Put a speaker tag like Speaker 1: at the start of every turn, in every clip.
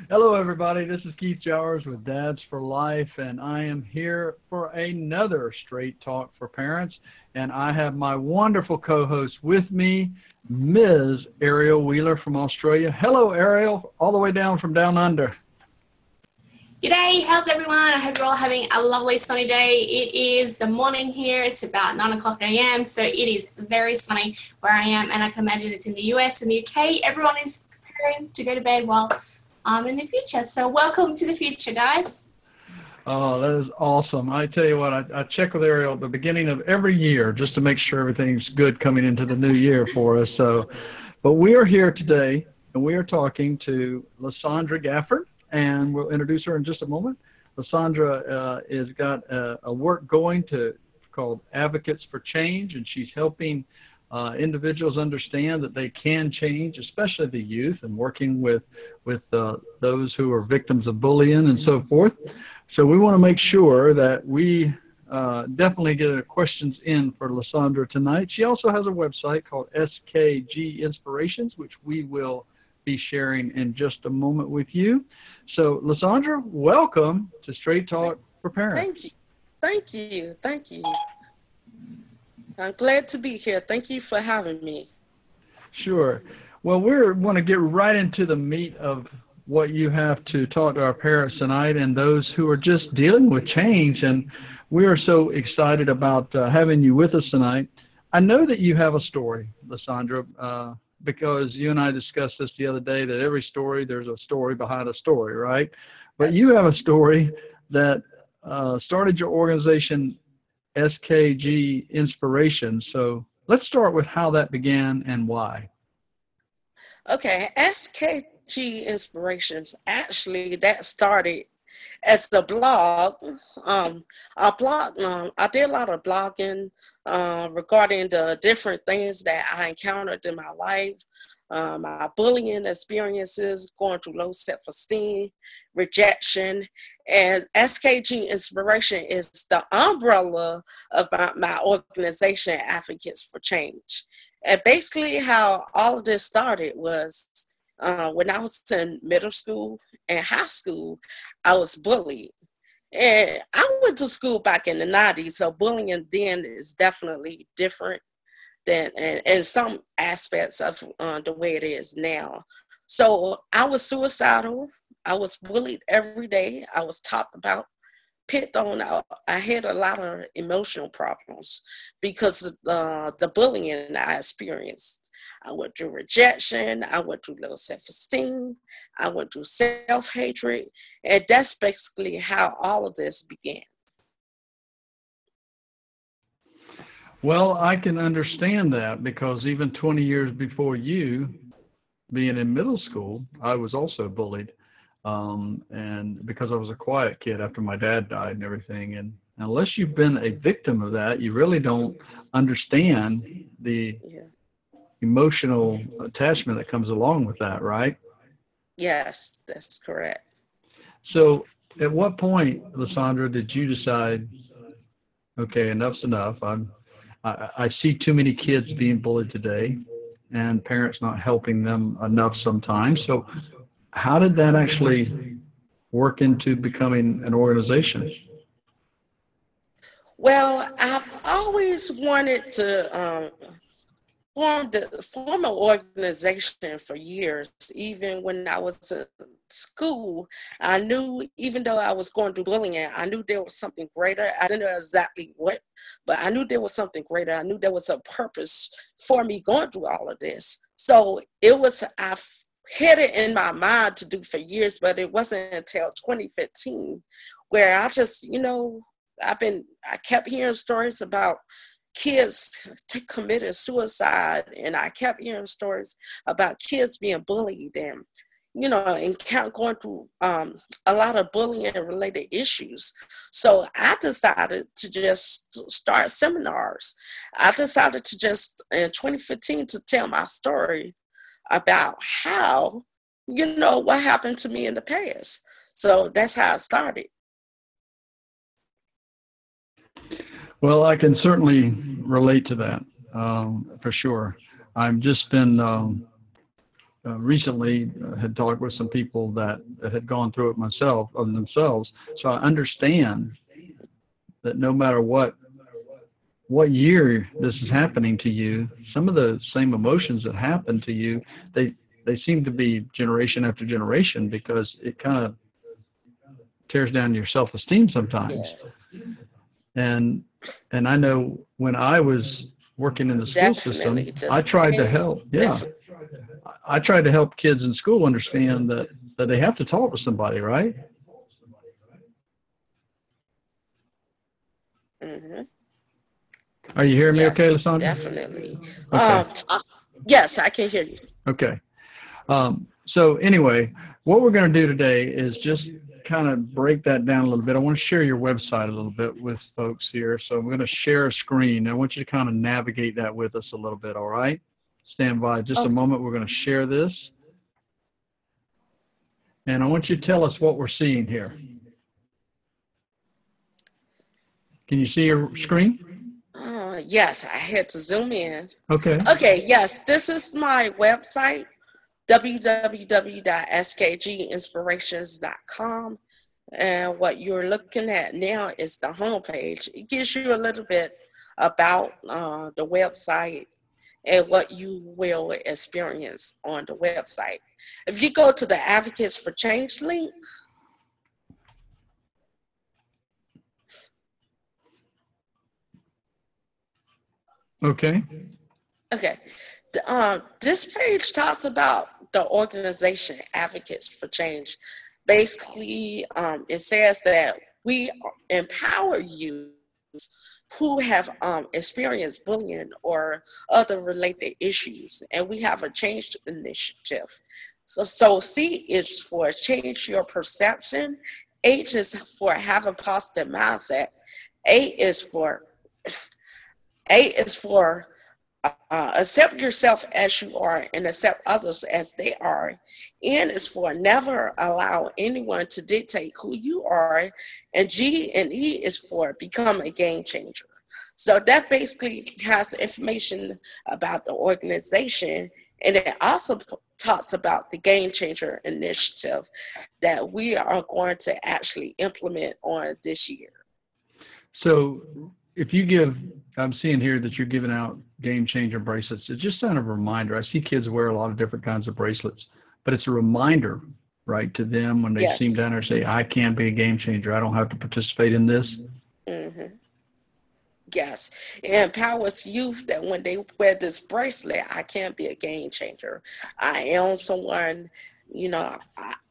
Speaker 1: Hello, everybody. This is Keith Jowers with Dads for Life, and I am here for another Straight Talk for Parents. And I have my wonderful co-host with me, Ms. Ariel Wheeler from Australia. Hello, Ariel, all the way down from down under.
Speaker 2: G'day, how's everyone? I hope you're all having a lovely sunny day. It is the morning here. It's about 9 o'clock a.m. So it is very sunny where I am, and I can imagine it's in the US and the UK. Everyone is preparing to go to bed while I'm in the future. So welcome to the future, guys.
Speaker 1: Oh, that is awesome. I tell you what, I check with Ariel at the beginning of every year just to make sure everything's good coming into the new year for us. But we are here today, and we are talking to LaSaundra Gafford, and we'll introduce her in just a moment. LaSaundra has got a work going called Advocates for Change, and she's helping individuals understand that they can change, especially the youth, and working with those who are victims of bullying and so forth. So we want to make sure that we definitely get questions in for LaSaundra tonight. She also has a website called C.H.A.N.G.E Inspirations, which we will be sharing in just a moment with you. So, LaSaundra, welcome to Straight Talk for Parents.
Speaker 3: Thank you. Thank you. Thank you. I'm glad to be here. Thank you for having me.
Speaker 1: Sure. Well, we want to get right into the meat of what you have to talk to our parents tonight and those who are just dealing with change. And we are so excited about having you with us tonight. I know that you have a story, LaSaundra, because you and I discussed this the other day, that every story, there's a story behind a story, right? But
Speaker 3: Yes.
Speaker 1: you have a story that started your organization, C.H.A.N.G.E Inspirations. So let's start with how that began and why.
Speaker 3: Okay, C.H.A.N.G.E Inspirations, actually that started as the blog. I did a lot of blogging regarding the different things that I encountered in my life, my bullying experiences, going through low self-esteem, rejection, and C.H.A.N.G.E Inspiration is the umbrella of my organization, Advocates for Change. And basically how all of this started was when I was in middle school and high school, I was bullied. And I went to school back in the 90s, so bullying then is definitely different than in some aspects of the way it is now. So I was suicidal. I was bullied every day. I was talked about, picked on. I had a lot of emotional problems because of the bullying I experienced. I went through rejection. I went through low self-esteem. I went through self-hatred. And that's basically how all of this began.
Speaker 1: Well, I can understand that because even 20 years before you, being in middle school, I was also bullied. And because I was a quiet kid after my dad died and everything. And unless you've been a victim of that, you really don't understand the emotional attachment that comes along with that, right?
Speaker 3: Yes, that's correct.
Speaker 1: So at what point, LaSaundra, did you decide, okay, enough's enough. I see too many kids being bullied today and parents not helping them enough sometimes. So how did that actually work into becoming an organization?
Speaker 3: Well, I've always wanted to form an organization for years. Even when I was in school, I knew, even though I was going through bullying, I knew there was something greater. I didn't know exactly what, but I knew there was something greater. I knew there was a purpose for me going through all of this. So I had it in my mind to do for years, but it wasn't until 2015 where I just, I kept hearing stories about kids committing suicide, and I kept hearing stories about kids being bullied and going through a lot of bullying related issues. So I decided to just start seminars. I decided to just in 2015 to tell my story about how what happened to me in the past. So that's how it started.
Speaker 1: Well, I can certainly relate to that for sure. I've just been recently had talked with some people that had gone through it themselves. So I understand that no matter what year this is happening to you, some of the same emotions that happen to you, they seem to be generation after generation, because it kind of tears down your self-esteem sometimes.
Speaker 3: Yes.
Speaker 1: And I know when I was working in the school
Speaker 3: Definitely.
Speaker 1: system, I tried to help. Yeah. I tried to help kids in school understand that they have to talk to somebody, right?
Speaker 3: Mm-hmm.
Speaker 1: Are you hearing me okay,
Speaker 3: Yes,
Speaker 1: LaSaundra?
Speaker 3: definitely.
Speaker 1: Okay.
Speaker 3: Yes, I can hear you.
Speaker 1: Okay. So anyway, what we're going to do today is just kind of break that down a little bit. I want to share your website a little bit with folks here. So I'm going to share a screen. I want you to kind of navigate that with us a little bit, all right? Stand by just a moment. We're going to share this. And I want you to tell us what we're seeing here. Can you see your screen?
Speaker 3: Yes, I had to zoom in.
Speaker 1: Okay.
Speaker 3: Okay, yes, this is my website, www.skginspirations.com. And what you're looking at now is the homepage. It gives you a little bit about the website and what you will experience on the website. If you go to the Advocates for Change link,
Speaker 1: Okay.
Speaker 3: okay, this page talks about the organization Advocates for Change. Basically, it says that we empower youth who have experienced bullying or other related issues, and we have a change initiative. So C is for change your perception, H is for have a positive mindset, A is for accept yourself as you are and accept others as they are. N is for never allow anyone to dictate who you are. And G and E is for become a game changer. So that basically has information about the organization. And it also talks about the Game Changer initiative that we are going to actually implement on this year.
Speaker 1: So if you give, I'm seeing here that you're giving out Game Changer bracelets. It's just kind of a reminder. I see kids wear a lot of different kinds of bracelets, but it's a reminder, right, to them when they see them down there and say, I can be a game changer. I don't have to participate in this.
Speaker 3: Mm-hmm. Yes, it empowers youth that when they wear this bracelet, I can be a game changer. I am someone,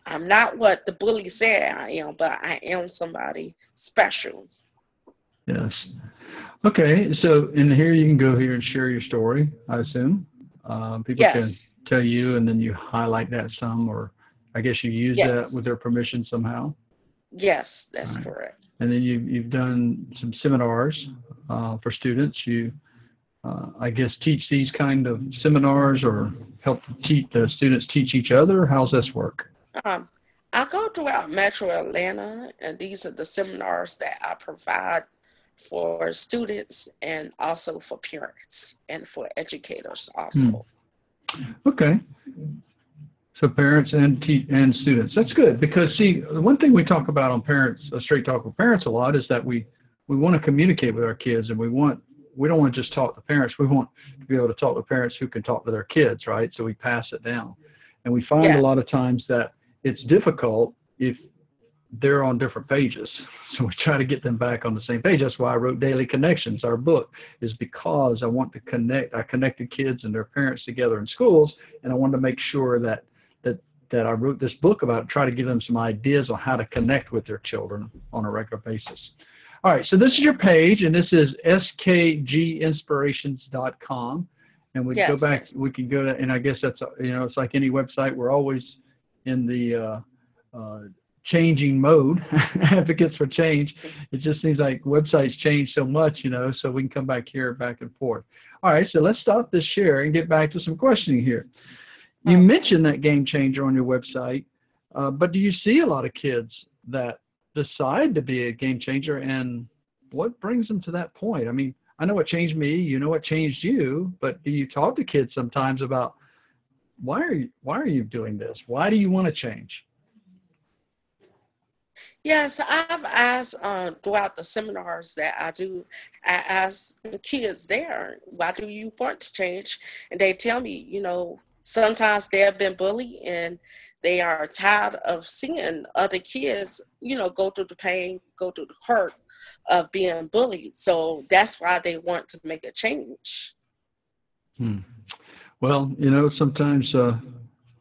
Speaker 3: I'm not what the bully said I am, but I am somebody special.
Speaker 1: Yes. Okay, so in here you can go here and share your story, I assume. People can tell you, and then you highlight that some, or I guess you use that with their permission somehow.
Speaker 3: Yes, that's correct.
Speaker 1: And then you've done some seminars for students. You, I guess, teach these kind of seminars or help teach the students teach each other. How's this work?
Speaker 3: I go throughout Metro Atlanta, and these are the seminars that I provide for students and also for parents and for educators also.
Speaker 1: Okay. So parents and students. That's good, because see, the one thing we talk about on parents, a straight talk with parents a lot, is that we want to communicate with our kids, and we don't want to just talk to parents. We want to be able to talk to parents who can talk to their kids, right? So we pass it down. And we find a lot of times that it's difficult if they're on different pages. So we try to get them back on the same page. That's why I wrote Daily Connections. Our book is because I want to connect. I connected kids and their parents together in schools, and I wanted to make sure that I wrote this book about, try to give them some ideas on how to connect with their children on a regular basis. All right, so this is your page, and this is skginspirations.com. And we go back, we can go to, and I guess that's, it's like any website. We're always in the changing mode, advocates for change. It just seems like websites change so much, so we can come back here, back and forth. All right, so let's stop this share and get back to some questioning here. You mentioned that Game Changer on your website, but do you see a lot of kids that decide to be a game changer, and what brings them to that point? I mean, I know what changed me, you know what changed you, but do you talk to kids sometimes about why are you doing this? Why do you want to change?
Speaker 3: Yes, I've asked throughout the seminars that I do, I ask kids there, why do you want to change? And they tell me, sometimes they have been bullied and they are tired of seeing other kids, go through the pain, go through the hurt of being bullied. So that's why they want to make a change.
Speaker 1: Well, sometimes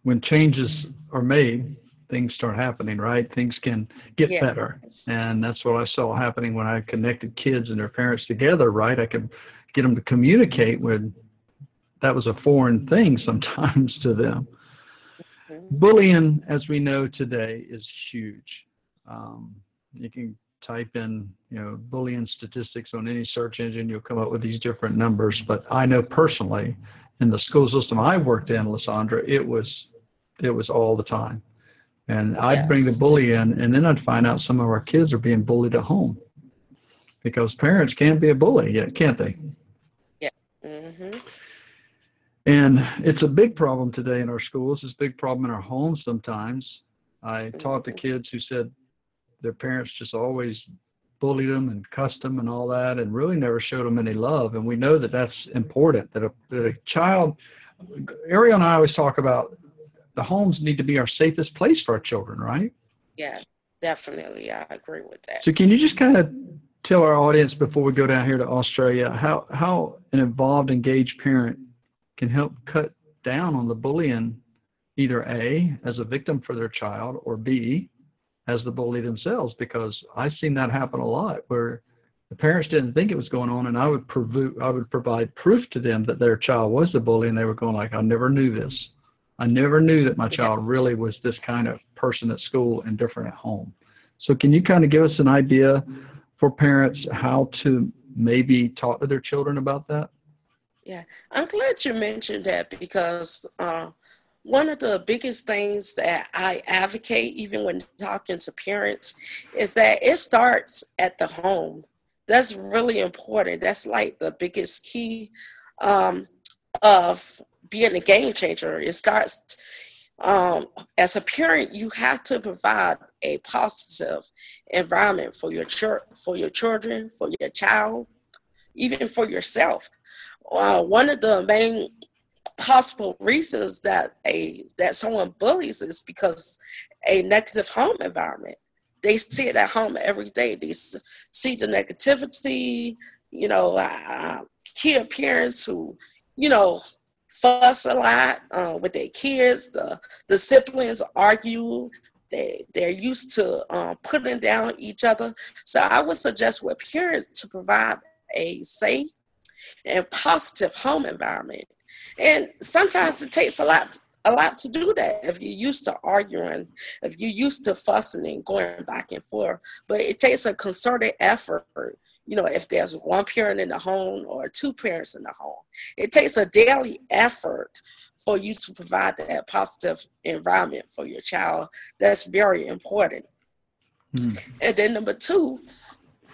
Speaker 1: when changes are made, things start happening, right? Things can get better. And that's what I saw happening when I connected kids and their parents together, right? I could get them to communicate when that was a foreign thing sometimes to them. Bullying, as we know today, is huge. You can type in, bullying statistics on any search engine, you'll come up with these different numbers. But I know personally, in the school system I worked in, LaSaundra, it was all the time. And I'd bring the bully in, and then I'd find out some of our kids are being bullied at home because parents can't be a bully yet, can't they?
Speaker 3: Yeah. Mm-hmm.
Speaker 1: And it's a big problem today in our schools. It's a big problem in our homes sometimes. I talked to kids who said their parents just always bullied them and cussed them and all that and really never showed them any love. And we know that that's important, that a child, Ariel and I always talk about the homes need to be our safest place for our children, right?
Speaker 3: Yes, definitely. I agree with that.
Speaker 1: So can you just kind of tell our audience before we go down here to Australia how an involved, engaged parent can help cut down on the bullying, either A, as a victim for their child, or B, as the bully themselves? Because I've seen that happen a lot where the parents didn't think it was going on, and I would provide proof to them that their child was the bully, and they were going like, I never knew this. I never knew that my child really was this kind of person at school and different at home. So can you kind of give us an idea for parents how to maybe talk to their children about that?
Speaker 3: Yeah, I'm glad you mentioned that because one of the biggest things that I advocate, even when talking to parents, is that it starts at the home. That's really important. That's like the biggest key of being a game changer. It starts as a parent, you have to provide a positive environment for your children, for your child, even for yourself. One of the main possible reasons that someone bullies is because a negative home environment. They see it at home every day. They see the negativity, kid parents who, fuss a lot with their kids. The siblings argue. They're used to putting down each other. So I would suggest with parents to provide a safe and positive home environment. And sometimes it takes a lot to do that if you're used to arguing, if you're used to fussing and going back and forth. But it takes a concerted effort, if there's one parent in the home or two parents in the home. It takes a daily effort for you to provide that positive environment for your child. That's very important. And then number two,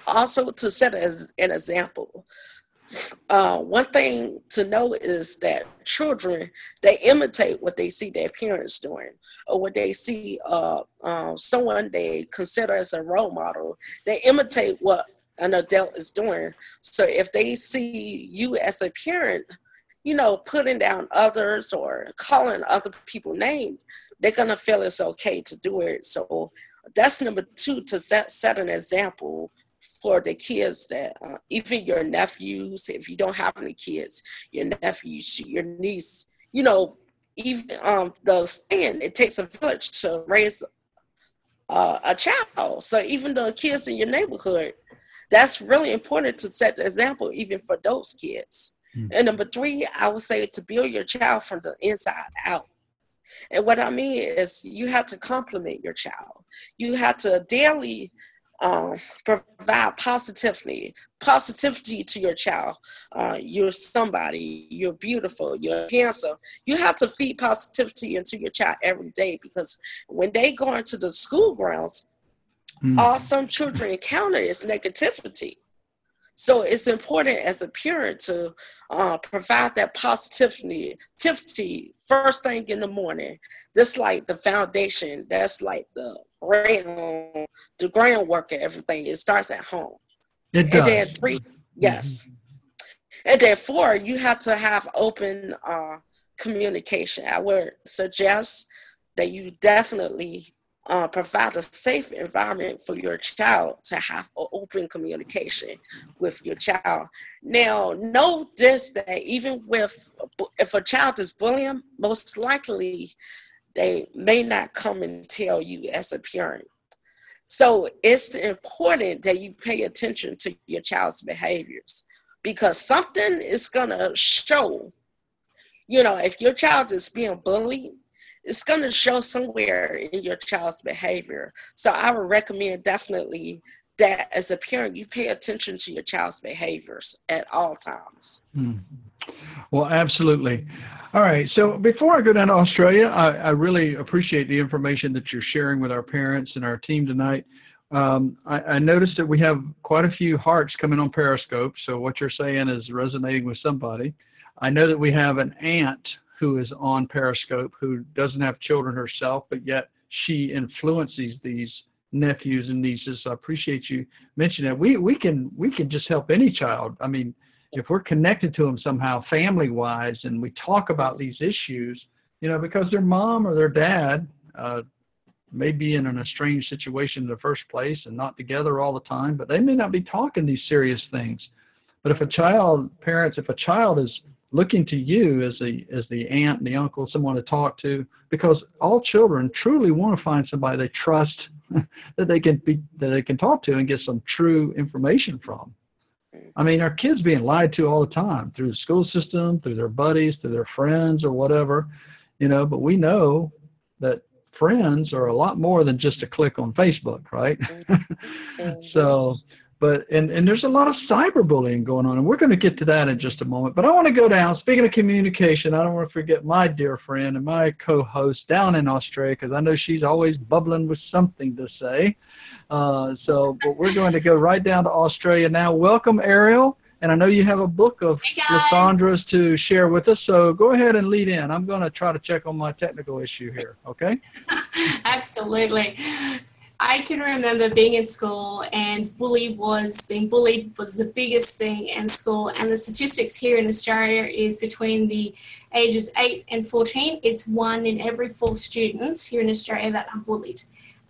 Speaker 3: also to set as an example. One thing to know is that children, they imitate what they see their parents doing or what they see someone they consider as a role model. They imitate what an adult is doing. So if they see you as a parent, putting down others or calling other people names, they're going to feel it's okay to do it. So that's number two, to set an example for the kids that even your nephews, if you don't have any kids, your nephews, your niece, even the saying, it takes a village to raise a child. So even the kids in your neighborhood, that's really important to set the example even for those kids. And number three, I would say to build your child from the inside out. And what I mean is you have to compliment your child. You have to daily provide positivity to your child. You're somebody, you're beautiful, you're handsome. You have to feed positivity into your child every day, because when they go into the school grounds, all some children encounter is negativity. So it's important as a parent to provide that positivity first thing in the morning. That's like the foundation. That's like the groundwork of everything. It starts at home.
Speaker 1: It does.
Speaker 3: And then 3, yes. And then 4, you have to have open communication. I would suggest that you definitely provide a safe environment for your child to have open communication with your child. Now, know this, that even if a child is bullying, most likely they may not come and tell you as a parent. So it's important that you pay attention to your child's behaviors, because something is going to show. If your child is being bullied, it's going to show somewhere in your child's behavior. So I would recommend definitely that as a parent, you pay attention to your child's behaviors at all times.
Speaker 1: Well, absolutely. All right. So before I go down to Australia, I really appreciate the information that you're sharing with our parents and our team tonight. I noticed that we have quite a few hearts coming on Periscope. So what you're saying is resonating with somebody. I know that we have an aunt who is on Periscope who doesn't have children herself, but yet she influences these nephews and nieces. So I appreciate you mentioning that. We can just help any child. I mean, if we're connected to them somehow, family-wise, and we talk about these issues, because their mom or their dad may be in an estranged situation in the first place and not together all the time, but they may not be talking these serious things. But if a child is looking to you as the aunt and the uncle, someone to talk to, because all children truly want to find somebody they trust that they can talk to and get some true information from. I mean, our kids being lied to all the time through the school system, through their buddies, through their friends or whatever, but we know that friends are a lot more than just a click on Facebook, right? So, and there's a lot of cyberbullying going on, and we're going to get to that in just a moment. But I want to go down. Speaking of communication, I don't want to forget my dear friend and my co-host down in Australia, because I know she's always bubbling with something to say. But we're going to go right down to Australia now. Welcome, Ariel. And I know you have a book of LaSaundra's to share with us, so go ahead and lead in. I'm going to try to check on my technical issue here, okay?
Speaker 2: Absolutely. I can remember being in school, and being bullied was the biggest thing in school. And the statistics here in Australia is between the ages 8 and 14, it's 1 in every 4 students here in Australia that are bullied.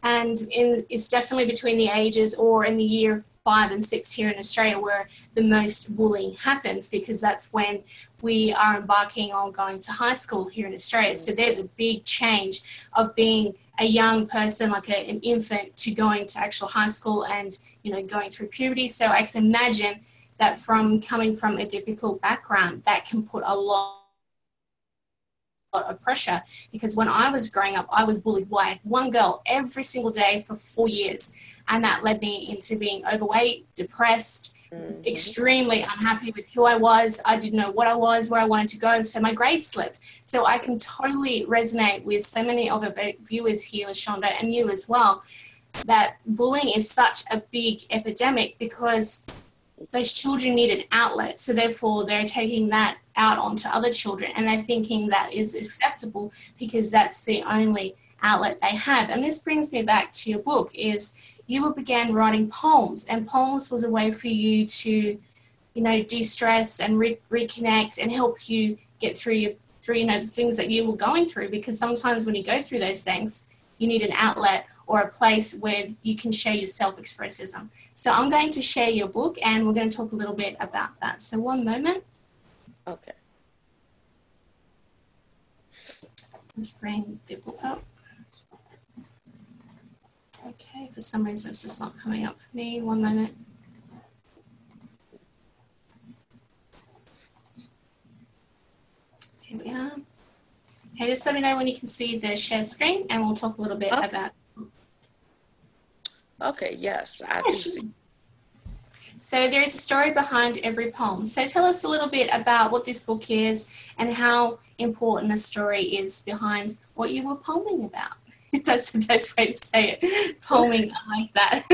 Speaker 2: And it's definitely between the ages, or in the year 5 and 6 here in Australia, where the most bullying happens, because that's when we are embarking on going to high school here in Australia. So there's a big change of being a young person, like an infant, to going to actual high school and, going through puberty. So I can imagine that coming from a difficult background, that can put a lot of pressure, because when I was growing up, I was bullied by one girl every single day for 4 years, and that led me into being overweight, depressed, extremely unhappy with who I was. I didn't know what I was, where I wanted to go, and so my grades slipped. So I can totally resonate with so many of our viewers here, LaSaundra, and you as well, that bullying is such a big epidemic, because those children need an outlet, so therefore they're taking that out onto other children, and they're thinking that is acceptable because that's the only outlet they have. And this brings me back to your book, is you began writing poems, and poems was a way for you to, de-stress and reconnect and help you get through the things that you were going through, because sometimes when you go through those things, you need an outlet or a place where you can share your self-expressism. So I'm going to share your book, and we're going to talk a little bit about that. So one moment.
Speaker 3: Okay.
Speaker 2: Let's bring the book up. Okay, for some reason it's just not coming up for me. One moment. Here we are. Okay, just let me know when you can see the share screen, and we'll talk a little bit about.
Speaker 3: Okay, yes, I do see.
Speaker 2: So there is a story behind every poem. So tell us a little bit about what this book is and how important a story is behind what you were poeming about. if that's the best way to say it. Poeming, I like that.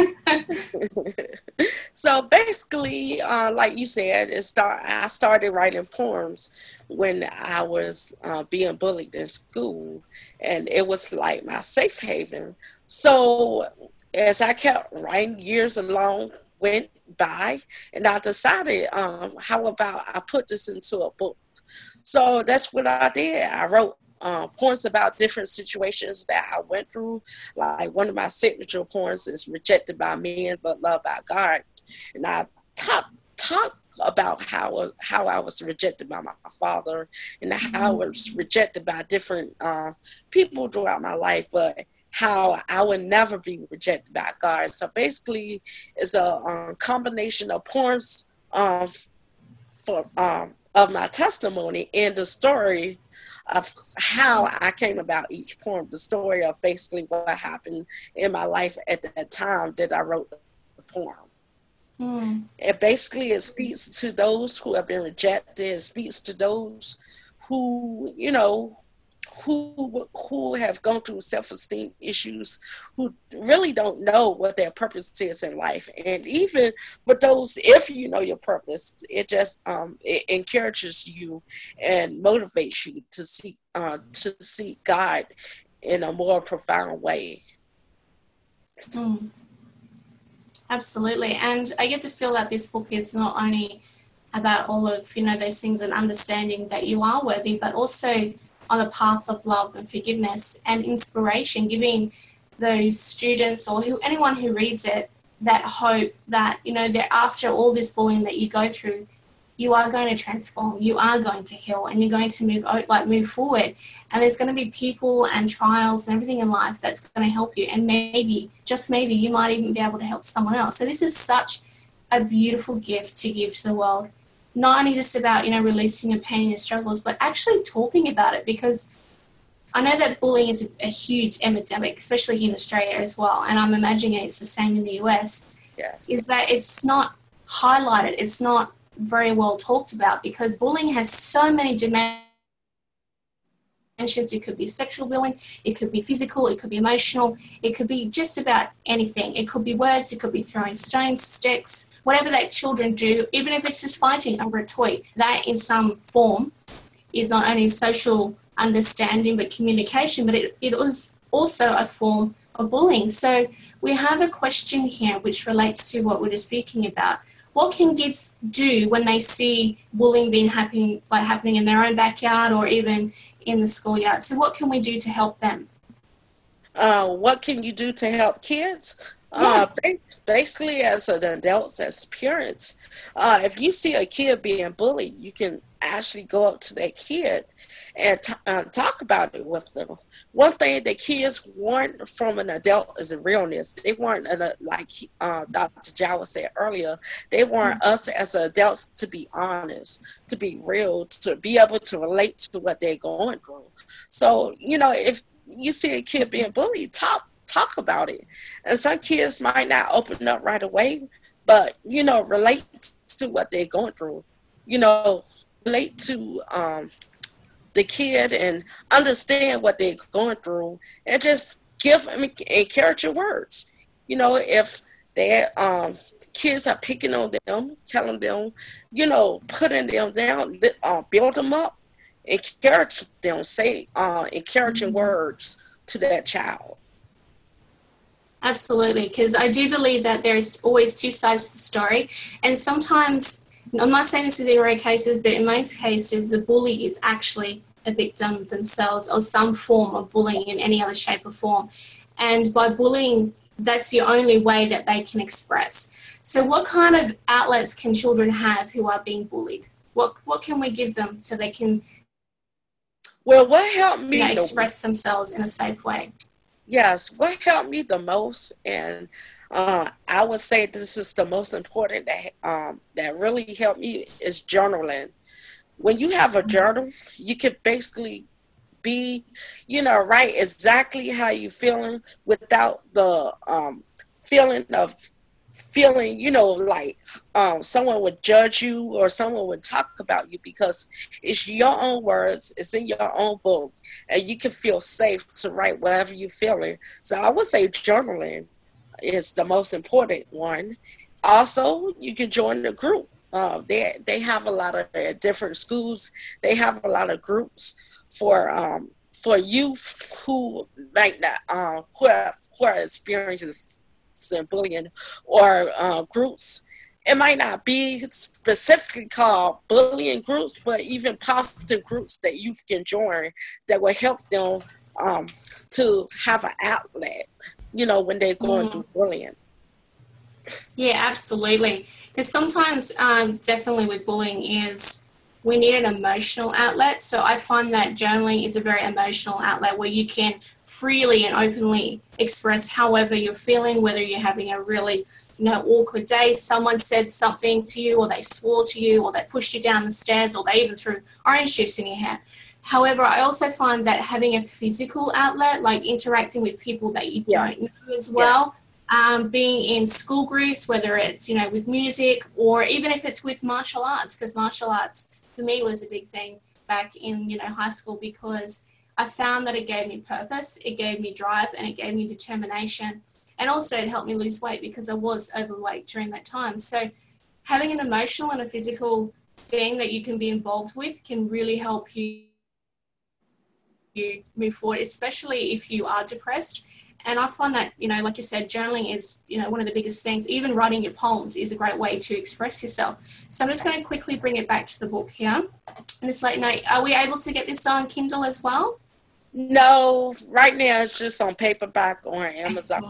Speaker 3: So basically, like you said, I started writing poems when I was being bullied in school, and it was like my safe haven. So as I kept writing, years along went by, and I decided, how about I put this into a book? So that's what I did. I wrote poems about different situations that I went through. Like one of my signature poems is "Rejected by Men but Loved by God," and I talk about how I was rejected by my father, and how I was rejected by different people throughout my life, but how I would never be rejected by God. So basically, it's a combination of poems for of my testimony and the story of how I came about each poem, the story of basically what happened in my life at that time that I wrote the poem. It basically, it speaks to those who have been rejected. It speaks to those who, who have gone through self-esteem issues, who really don't know what their purpose is in life. And even for those, if you know your purpose, it just it encourages you and motivates you to seek God in a more profound way.
Speaker 2: Absolutely. And I get to feel that this book is not only about all of, those things and understanding that you are worthy, but also on the path of love and forgiveness and inspiration, giving those students or anyone who reads it that hope that, that after all this bullying that you go through, you are going to transform, you are going to heal, and you're going to move forward. And there's going to be people and trials and everything in life that's going to help you. And maybe, just maybe, you might even be able to help someone else. So this is such a beautiful gift to give to the world. Not only just about, releasing your pain and your struggles, but actually talking about it, because I know that bullying is a huge epidemic, especially here in Australia as well. And I'm imagining it's the same in the US.
Speaker 3: Yes.
Speaker 2: Is that it's not highlighted, it's not very well talked about, because bullying has so many dimensions. It could be sexual bullying, it could be physical, it could be emotional, it could be just about anything. It could be words, it could be throwing stones, sticks, whatever that children do, even if it's just fighting over a toy. That in some form is not only social understanding but communication, but it was also a form of bullying. So we have a question here which relates to what we were speaking about. What can kids do when they see bullying happening in their own backyard or even in the schoolyard? So what can we do to help them?
Speaker 3: What can you do to help kids?
Speaker 2: Yeah.
Speaker 3: Basically, as an adult, as parents, if you see a kid being bullied, you can actually go up to that kid and talk about it with them. One thing that kids want from an adult is a realness. They want, like Dr. Jawa said earlier, they want us as adults to be honest, to be real, to be able to relate to what they're going through. So, if you see a kid being bullied, talk about it. And some kids might not open up right away, but relate to what they're going through. Relate to the kid and understand what they're going through, and just give them encouraging words. If their kids are picking on them, telling them, putting them down, build them up, encourage them, say encouraging words to that child.
Speaker 2: Absolutely, because I do believe that there's always two sides to the story, and sometimes, I'm not saying this is in rare cases, but in most cases, the bully is actually a victim themselves or some form of bullying in any other shape or form. And by bullying, that's the only way that they can express. So what kind of outlets can children have who are being bullied? What can we give them so they can
Speaker 3: what helped me
Speaker 2: express themselves in a safe way?
Speaker 3: Yes, what helped me the most, and I would say this is the most important that really helped me, is journaling. When you have a journal, you can basically write exactly how you're feeling without the feeling of feeling, you know, like someone would judge you or someone would talk about you, because it's your own words, it's in your own book, and you can feel safe to write whatever you're feeling. So I would say journaling is the most important one. Also, you can join the group. They have a lot of different schools. They have a lot of groups for youth who might not who are experiencing bullying, or groups. It might not be specifically called bullying groups, but even positive groups that youth can join that will help them to have an outlet, you know, when they're going through bullying.
Speaker 2: Yeah, absolutely. Because sometimes, definitely with bullying is we need an emotional outlet. So I find that journaling is a very emotional outlet where you can freely and openly express however you're feeling, whether you're having a really, awkward day, someone said something to you, or they swore to you, or they pushed you down the stairs, or they even threw orange juice in your hair. However, I also find that having a physical outlet, like interacting with people that you don't know as well, being in school groups, whether it's, with music, or even if it's with martial arts, because martial arts for me was a big thing back in, high school, because I found that it gave me purpose, it gave me drive, and it gave me determination. And also it helped me lose weight because I was overweight during that time. So having an emotional and a physical thing that you can be involved with can really help you move forward, especially if you are depressed. And I find that, like you said, journaling is, one of the biggest things. Even writing your poems is a great way to express yourself. So I'm just going to quickly bring it back to the book here. And it's like, are we able to get this on Kindle as well?
Speaker 3: No, right now it's just on paperback or Amazon.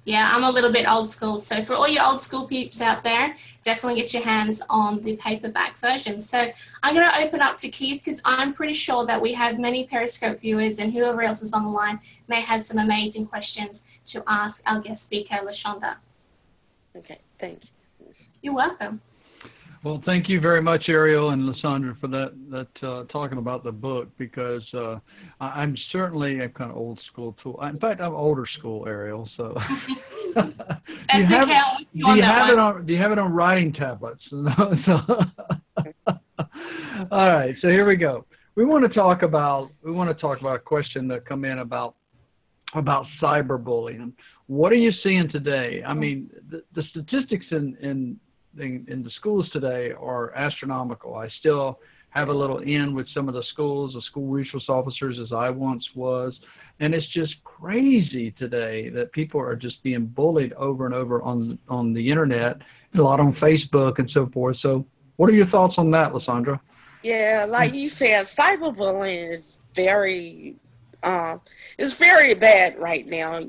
Speaker 2: Yeah, I'm a little bit old school. So for all your old school peeps out there, definitely get your hands on the paperback version. So I'm going to open up to Keith, because I'm pretty sure that we have many Periscope viewers, and whoever else is on the line may have some amazing questions to ask our guest speaker, LaSaundra.
Speaker 3: Okay, thank you.
Speaker 2: You're welcome.
Speaker 1: Well, thank you very much, Ariel and LaSaundra, for that talking about the book, because I'm certainly a kind of old school tool. In fact, I'm older school, Ariel. So do you have it on writing tablets? All right, so here we go. We want to talk about a question that come in about cyberbullying. What are you seeing today? I mean, the statistics in the schools today are astronomical. I still have a little in with some of the schools, the school resource officers, as I once was, and it's just crazy today that people are just being bullied over and over on the internet, a lot on Facebook and so forth. So what are your thoughts on that, LaSaundra?
Speaker 3: Yeah, like you said, cyberbullying is it's very bad right now,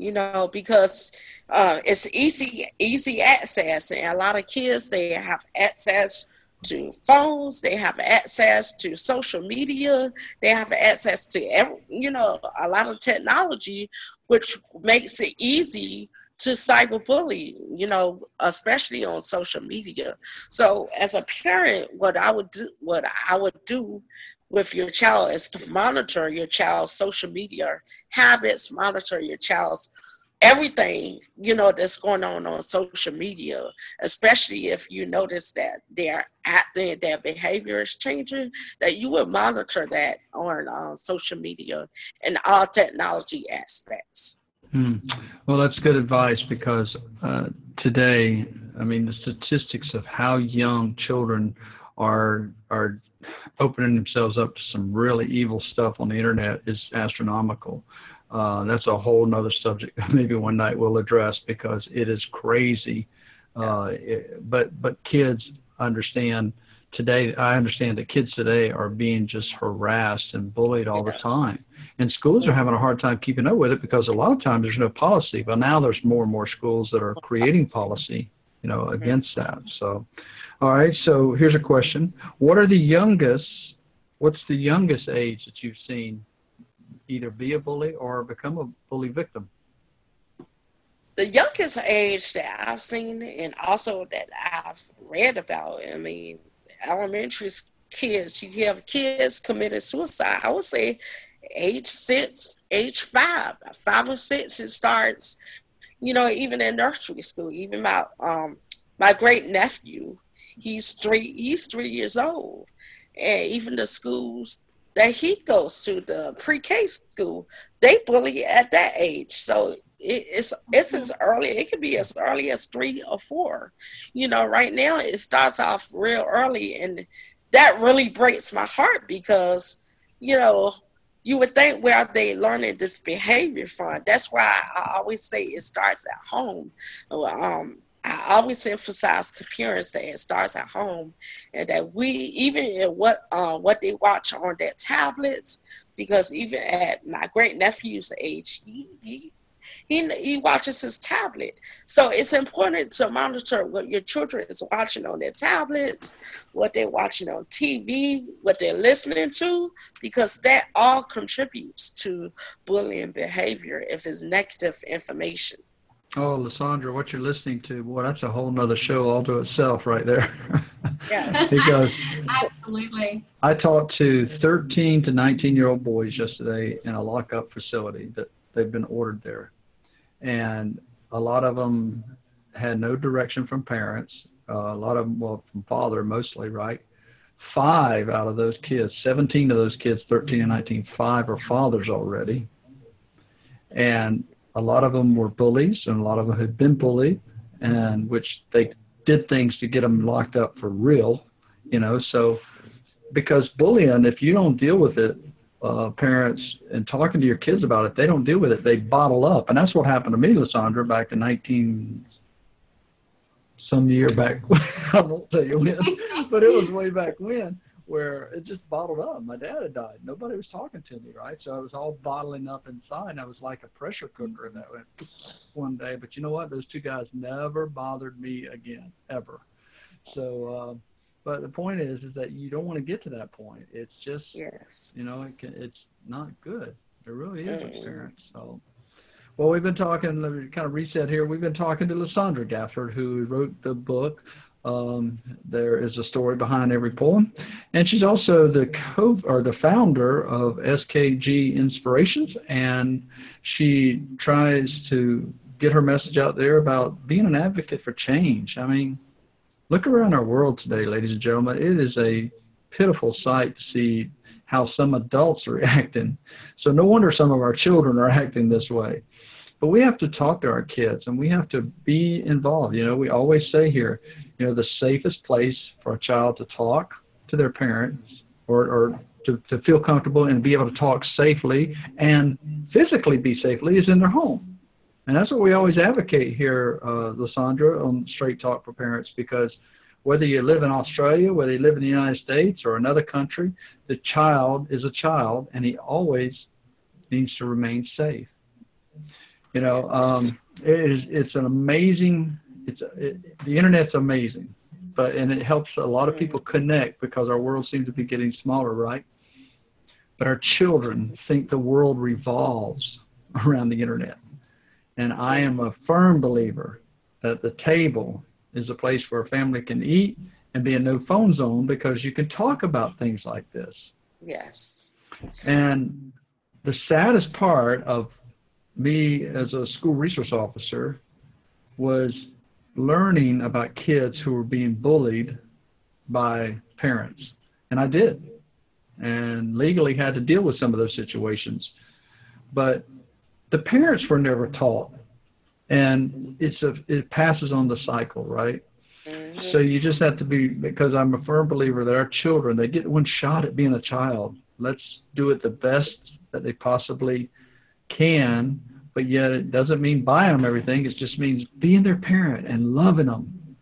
Speaker 3: because it's easy access, and a lot of kids, they have access to phones, they have access to social media, they have access to a lot of technology, which makes it easy to cyberbully, especially on social media. So as a parent, what I would do with your child is to monitor your child's social media habits, monitor your child's everything, that's going on social media, especially if you notice that they're acting, their behavior is changing, that you would monitor that on social media and all technology aspects.
Speaker 1: Well, that's good advice, because today, I mean, the statistics of how young children are opening themselves up to some really evil stuff on the internet is astronomical. That's a whole nother subject that maybe one night we'll address, because it is crazy. But kids understand today. I understand that kids today are being just harassed and bullied all the time. And schools are having a hard time keeping up with it, because a lot of times there's no policy. But now there's more and more schools that are creating policy, against that. So, all right. So here's a question: what's the youngest age that you've seen either be a bully or become a bully victim?
Speaker 3: The youngest age that I've seen, and also that I've read about, I mean, elementary kids, you have kids committed suicide. I would say age 6, age 5 or 6, it starts, even in nursery school, even my great nephew, he's 3 years old. And even the schools that he goes to, the pre-K school, they bully at that age. So it's as early, it could be as early as 3 or 4. Right now it starts off real early, and that really breaks my heart because, you would think, where are they learning this behavior from? That's why I always say it starts at home. I always emphasize to parents that it starts at home, and that we, even in what they watch on their tablets, because even at my great nephew's age, he watches his tablet. So it's important to monitor what your children is watching on their tablets, what they're watching on TV, what they're listening to, because that all contributes to bullying behavior if it's negative information.
Speaker 1: Oh, LaSaundra, what you're listening to, boy, that's a whole nother show all to itself right there.
Speaker 3: Yes.
Speaker 1: Because
Speaker 2: Absolutely.
Speaker 1: I talked to 13 to 19-year-old boys yesterday in a lockup facility that they've been ordered there. And a lot of them had no direction from parents. A lot of them, well, from father mostly, right? 5 out of those kids, 17 of those kids, 13 and 19, 5 are fathers already. And a lot of them were bullies, and a lot of them had been bullied, and which they did things to get them locked up for real, So because bullying, if you don't deal with it, parents, and talking to your kids about it, they don't deal with it. They bottle up. And that's what happened to me, LaSaundra, back in 19-some year back. I won't tell you when, but it was way back when, where it just bottled up. My dad had died. Nobody was talking to me, right? So I was all bottling up inside, and I was like a pressure cooker that went one day. But you know what? Those 2 guys never bothered me again, ever. So, but the point is that you don't want to get to that point. It's just,
Speaker 3: Yes.
Speaker 1: It's not good. It really is, as parents. So, well, we've been talking, let me kind of reset here. We've been talking to LaSaundra Gafford, who wrote the book, There Is a Story Behind Every Poem. And she's also the founder of C.H.A.N.G.E Inspirations. And she tries to get her message out there about being an advocate for change. I mean, look around our world today, ladies and gentlemen. It is a pitiful sight to see how some adults are acting. So no wonder some of our children are acting this way. But we have to talk to our kids, and we have to be involved. We always say here, the safest place for a child to talk to their parents or to feel comfortable and be able to talk safely and physically be safely is in their home. And that's what we always advocate here, LaSaundra, on Straight Talk for Parents, because whether you live in Australia, whether you live in the United States or another country, the child is a child, and he always needs to remain safe. It's an amazing, the Internet's amazing, and it helps a lot of people connect because our world seems to be getting smaller, right? But our children think the world revolves around the Internet. And I am a firm believer that the table is a place where a family can eat and be a no-phone zone, because you can talk about things like this.
Speaker 3: Yes.
Speaker 1: And the saddest part of me as a school resource officer was learning about kids who were being bullied by parents. And I did. And legally had to deal with some of those situations. But the parents were never taught, and it passes on the cycle, right? Mm-hmm. So you just have to be, because I'm a firm believer that our children, they get one shot at being a child. Let's do it the best that they possibly can, but yet it doesn't mean buying them everything. It just means being their parent and loving them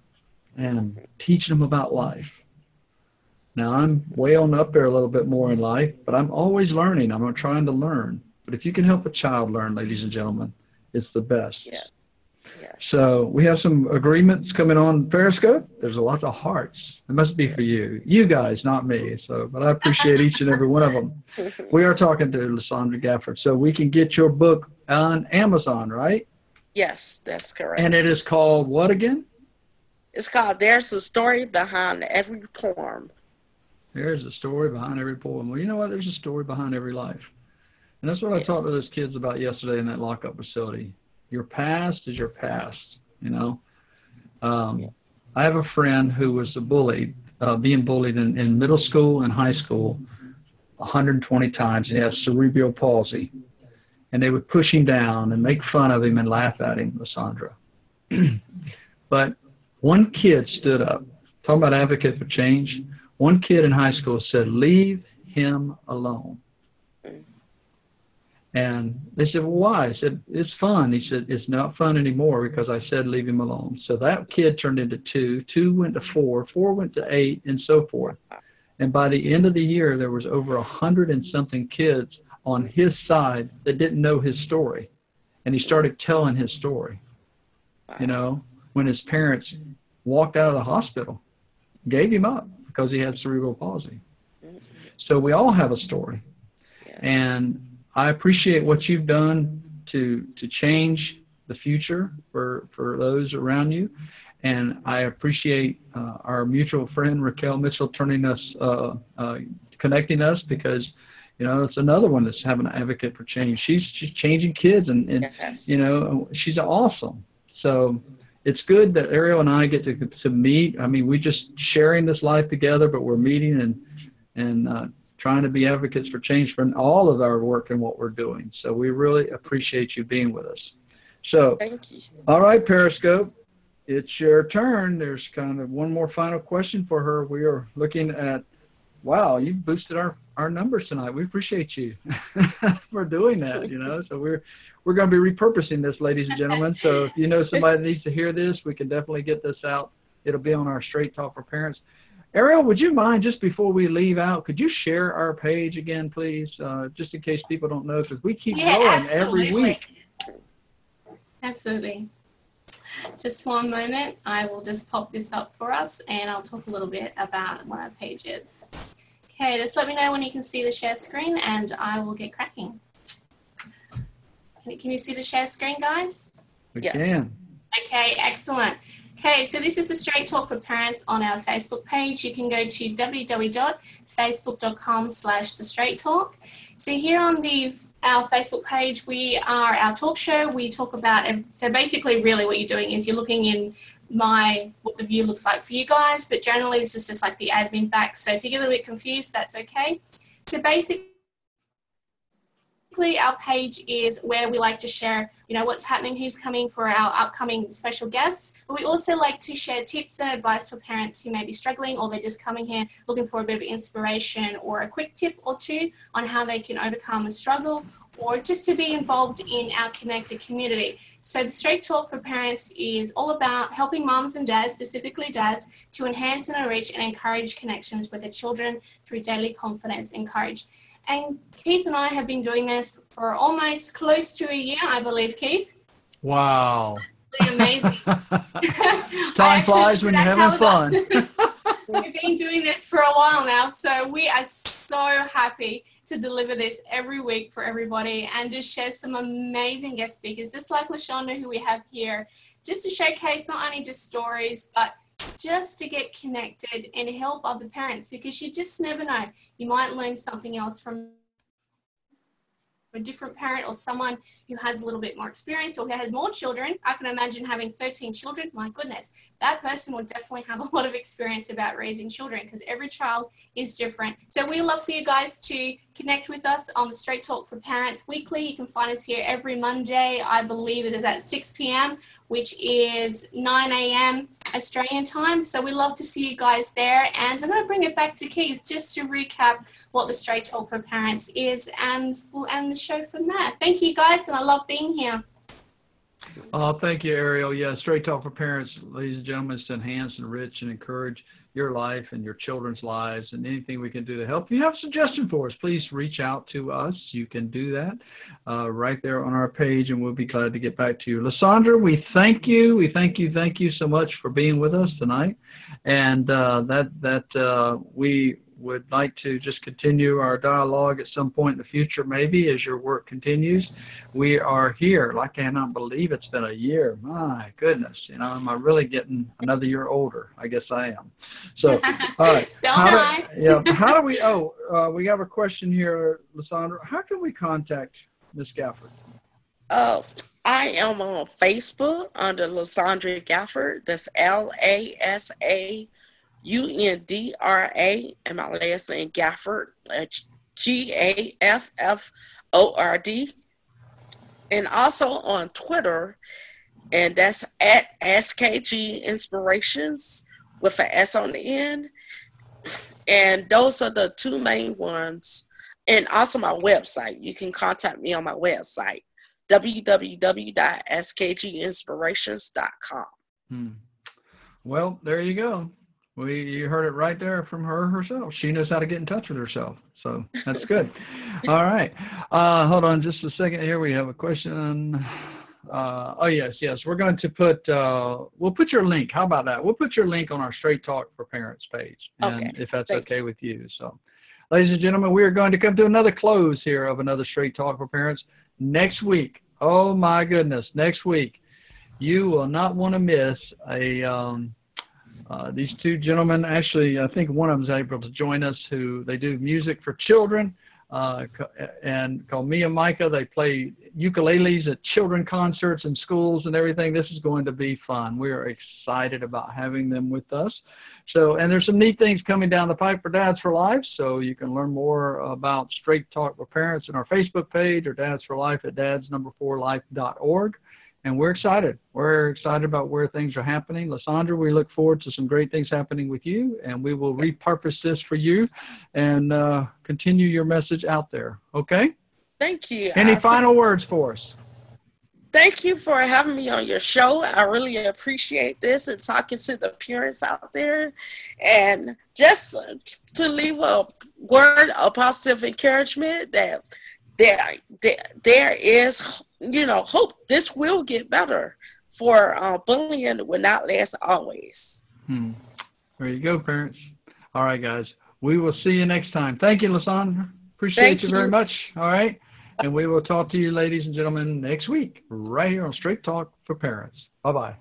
Speaker 1: and teaching them about life. Now, I'm way on up there a little bit more in life, but I'm always learning. I'm trying to learn. But if you can help a child learn, ladies and gentlemen, it's the best.
Speaker 3: Yeah. Yes.
Speaker 1: So we have some agreements coming on Periscope. There's a lot of hearts. It must be for you guys, not me. So, but I appreciate each and every one of them. We are talking to LaSaundra Gafford. So we can get your book on Amazon, right?
Speaker 3: Yes, that's correct.
Speaker 1: And it is called what again?
Speaker 3: It's called There's a Story Behind Every Poem.
Speaker 1: There's a story behind every poem. Well, you know what? There's a story behind every life. And that's what I talked to those kids about yesterday in that lockup facility. Your past is your past, you know. I have a friend who was being bullied in middle school and high school 120 times. He has cerebral palsy. And they would push him down and make fun of him and laugh at him, LaSaundra. But one kid stood up, talking about Advocate for Change. One kid in high school said, "Leave him alone." And they said, "Well, why?" I said, "It's fun." He said, "It's not fun anymore because I said leave him alone." So that kid turned into 2, 2 went to 4, 4 went to 8, and so forth. And by the end of the year, there was over 100 and something kids on his side that didn't know his story. And he started telling his story, you know, when his parents walked out of the hospital, gave him up because he had cerebral palsy. So we all have a story. Yes. And I appreciate what you've done to change the future for those around you. And I appreciate our mutual friend, Raquel Mitchell, connecting us, because, you know, it's another one that's having an Advocate for Change. She's changing kids, and yes. You know, she's awesome. So it's good that Ariel and I get to meet. I mean, we're just sharing this life together, but we're meeting and trying to be advocates for change for all of our work and what we're doing. So we really appreciate you being with us. So, thank you. All right, Periscope, it's your turn. There's kind of one more final question for her. We are looking at, wow, you've boosted our numbers tonight. We appreciate you for doing that, you know. So we're going to be repurposing this, ladies and gentlemen. So if you know somebody that needs to hear this, we can definitely get this out. It'll be on our Straight Talk for Parents. Ariel, would you mind, just before we leave out, could you share our page again, please, just in case people don't know, because we keep growing every week.
Speaker 2: Absolutely. Just one moment. I will just pop this up for us, and I'll talk a little bit about what our page is. Okay, just let me know when you can see the share screen, and I will get cracking. Can you see the share screen, guys?
Speaker 1: We can.
Speaker 2: Okay, excellent. Okay, so this is a Straight Talk for Parents on our Facebook page. You can go to www.facebook.com/thestraighttalk. So here on our Facebook page, we are our talk show. We talk about, so basically really what you're doing is you're looking in what the view looks like for you guys, but generally this is just like the admin back. So if you get a little bit confused, that's okay. So basically, our page is where we like to share, you know, what's happening, who's coming for our upcoming special guests. But we also like to share tips and advice for parents who may be struggling, or they're just coming here looking for a bit of inspiration or a quick tip or two on how they can overcome a struggle, or just to be involved in our connected community. So the Straight Talk for Parents is all about helping moms and dads, specifically dads, to enhance and enrich and encourage connections with their children through daily confidence and courage. And Keith and I have been doing this for almost close to a year, I believe, Keith.
Speaker 1: Wow.
Speaker 2: It's amazing.
Speaker 1: Time flies when you're having fun.
Speaker 2: We've been doing this for a while now, so we are so happy to deliver this every week for everybody and just share some amazing guest speakers, just like LaSaundra, who we have here, just to showcase not only just stories, but just to get connected and help other parents, because you just never know. You might learn something else from a different parent or someone who has a little bit more experience or who has more children. I can imagine having 13 children. My goodness, that person will definitely have a lot of experience about raising children, because every child is different. So we love for you guys to connect with us on the Straight Talk for Parents weekly. You can find us here every Monday. I believe it is at 6 p.m., which is 9 a.m. Australian time. So we love to see you guys there. And I'm going to bring it back to Keith just to recap what the Straight Talk for Parents is, and we'll end the show from there. Thank you guys, and I love being here.
Speaker 1: Oh, thank you, Ariel. Yeah, Straight Talk for Parents, ladies and gentlemen, is to enhance, enrich, and encourage your life and your children's lives, and anything we can do to help. If you have a suggestion for us, please reach out to us. You can do that right there on our page, and we'll be glad to get back to you. LaSaundra, we thank you. We thank you so much for being with us tonight, and we would like to just continue our dialogue at some point in the future, maybe, as your work continues. We are here. I cannot believe it's been a year. My goodness, you know, am I really getting another year older? I guess I am. So, all right. How do we, we have a question here, LaSaundra. How can we contact Ms. Gafford?
Speaker 3: Oh, I am on Facebook under LaSaundra Gafford. That's LaSaundra, and my last name Gafford, Gafford. And also on Twitter, and that's at S.K.G Inspirations with an S on the end. And those are the two main ones. And also my website. You can contact me on my website, www.skginspirations.com.
Speaker 1: Well, there you go. You heard it right there from her herself. She knows how to get in touch with herself. So that's good. All right. Hold on just a second here. We have a question. Oh, yes. We're going to put, we'll put your link. How about that? We'll put your link on our Straight Talk for Parents page. And
Speaker 3: Okay.
Speaker 1: if that's okay with you. So, ladies and gentlemen, we are going to come to another close here of another Straight Talk for Parents next week. Oh, my goodness. Next week, you will not want to miss these two gentlemen. Actually, I think one of them is able to join us. They do music for children, and called Mia and Micah. They play ukuleles at children concerts and schools and everything. This is going to be fun. We are excited about having them with us. So, and there's some neat things coming down the pipe for Dads for Life. So you can learn more about Straight Talk for Parents on our Facebook page, or Dads for Life at dads4life.org. And we're excited. We're excited about where things are happening. LaSaundra, we look forward to some great things happening with you, and we will repurpose this for you and continue your message out there. Okay?
Speaker 3: Thank you.
Speaker 1: Any final words for us?
Speaker 3: Thank you for having me on your show. I really appreciate this and talking to the parents out there. And just to leave a word of positive encouragement that there is, hope. This will get better, for bullying will not last always.
Speaker 1: There you go, parents. All right, guys. We will see you next time. Thank you, LaSaundra. Appreciate you very much. All right. And we will talk to you, ladies and gentlemen, next week, right here on Straight Talk for Parents. Bye-bye.